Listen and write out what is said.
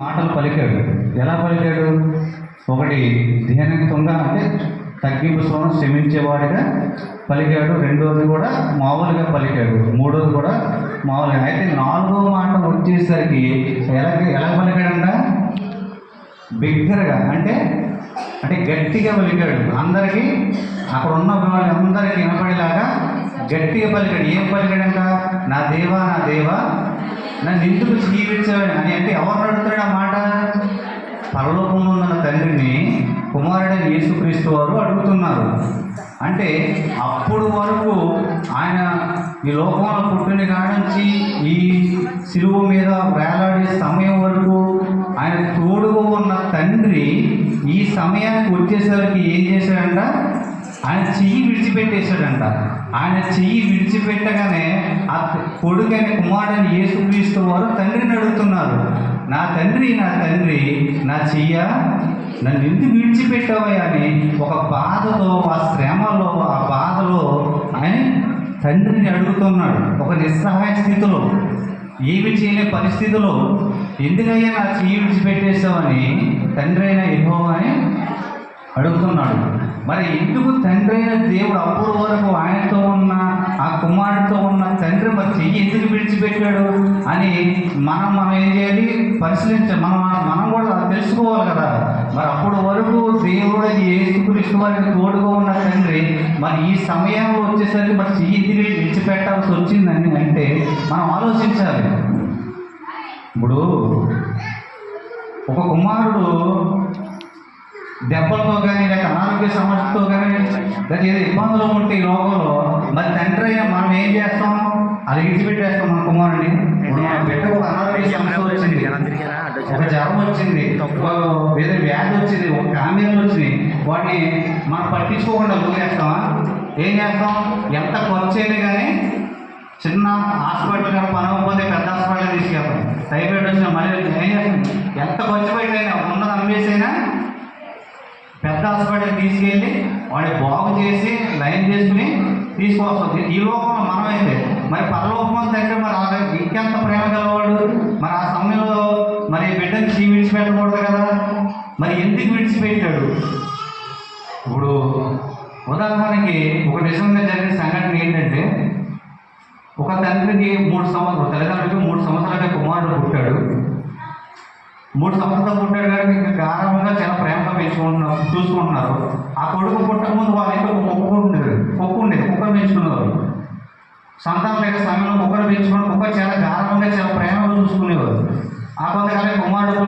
మాటలు పలికాడు. ఎలా పలికాడు? ఒకటి ధ్యానంగా అంటే తగ్గింపు స్వరం క్షమించేవాడిగా పలికాడు. రెండోది కూడా మామూలుగా పలికాడు. మూడోది కూడా మామూలుగా. అయితే నాలుగో మాట వచ్చేసరికి ఎలా పలికాడంట? బిగ్గరగా అంటే గట్టిగా పలికాడు. అందరికీ అక్కడ ఉన్న వాళ్ళందరికీ వినపడేలాగా గట్టిగా పలికాడు. ఏం పలికాడంట? నా దేవా, నా దేవా, నన్ను ఎందుకు జీవించావని అని. అంటే ఎవరు అడుగుతాడు ఆ మాట? పరలోకంలో ఉన్న తండ్రిని కుమారుడైన యేసుక్రీస్తు వారు అడుగుతున్నారు. అంటే అప్పుడు వరకు ఆయన ఈ లోకంలో పుట్టిన కాడ నుంచి ఈ శిలువ మీద వేలాడే సమయం వరకు ఆయన తోడుగా ఉన్న తండ్రి ఈ సమయానికి వచ్చేసరికి ఏం చేశాడంట? ఆయన చెయ్యి విడిచిపెట్టేశాడంట. ఆయన చెయ్యి విడిచిపెట్టగానే ఆ కొడుకైన కుమారుడైన యేసుక్రీస్తు వారు తండ్రిని అడుగుతున్నారు, నా తండ్రి, నా తండ్రి, నా చెయ్య నన్ను ఎందుకు విడిచిపెట్టావయ్యా అని ఒక బాధలో, ఆ శ్రమలో, ఆ బాధలో ఆయన తండ్రిని అడుగుతున్నాడు. ఒక నిస్సహాయ స్థితిలో, ఏమి చేయలేని పరిస్థితిలో ఎందుకయ్యా నా చెయ్యి విడిచిపెట్టేశావని తండ్రి అయిన యెహోవాని అడుగుతున్నాడు. మరి ఎందుకు తండ్రి అయిన దేవుడు అప్పుడు వరకు ఆయనతో ఉన్న ఆ కుమారుడితో ఉన్న తండ్రి మరి చెయ్యి ఎందుకు విడిచిపెట్టాడు అని మనం ఏం చేయాలి? పరిశీలించాలి. మనం కూడా తెలుసుకోవాలి కదా. మరి అప్పుడు వరకు దేవుడు యేసుక్రీస్తు వారికి తోడుగా ఉన్న తండ్రి మరి ఈ సమయంలో వచ్చేసరికి మరి చెయ్యి ఎందుకు విడిచిపెట్టాల్సి వచ్చిందని అంటే మనం ఆలోచించాలి. ఇప్పుడు ఒక కుమారుడు దెబ్బలతో కానీ లేక అనారోగ్య సమస్యతో కానీ లేక ఏదో ఇబ్బందులు ఉంటే ఈ లోకంలో మరి తండ్రి అయినా మనం ఏం చేస్తాం? అది విడిచిపెట్టేస్తాం మన కుమారుడిని. ఇప్పుడు మన బిడ్డకు ఒక అనారోగ్య సమస్య వచ్చింది, ఒక జ్వరం వచ్చింది, ఏదో వ్యాధి వచ్చింది, ఒక కామ్యాలు వచ్చినాయి, వాటిని మనం పట్టించుకోకుండా వదిలేస్తామా? ఏం చేస్తాం? ఎంత ఖర్చు అయినా కానీ చిన్న హాస్పిటల్ కానీ పనకపోతే పెద్ద హాస్పిటల్ తీసుకెళ్తాం. టైఫాయిడ్ వచ్చినా మళ్ళీ ఏం చేస్తాం? ఎంత ఖర్చు పెట్టైనా ఉన్నది అమ్మేసైనా పెద్ద హాస్పిటల్కి తీసుకెళ్ళి వాడిని బాగు చేసి లైన్ చేసుకుని తీసుకొస్తుంది. ఈ లోకంలో మనమైతే మరి పరలోకం తండ్రి మరి ఇంకెంత ప్రేమ గలవాడు. మరి ఆ సమయంలో మరి బిడ్డని విడిచిపెట్టకూడదు కదా. మరి ఎందుకు విడిచిపెట్టాడు? ఇప్పుడు ఉదాహరణకి ఒక నిజంగా జరిగిన సంఘటన ఏంటంటే, ఒక తండ్రికి 3 సంవత్సరాలు, తల్లిదండ్రులకి 3 సంవత్సరాలకి కుమారుడు పుట్టాడు. 3 సంవత్సరాలు పుట్టాడు కానీ ఇంకా గారంగా చాలా ప్రేమగా చూసుకుంటున్నారు. ఆ కొడుకు పుట్టక ముందు వాళ్ళ ఇంట్లో ఒక కుక్క ఉండేది. కుక్కను పెంచుకునేవారు. సంతానం లేక సమయంలో కుక్కను పెంచుకుని కుక్క చాలా గారంగా చాలా ప్రేమగా చూసుకునేవారు. ఆ కొంతకాలం కుమారుడు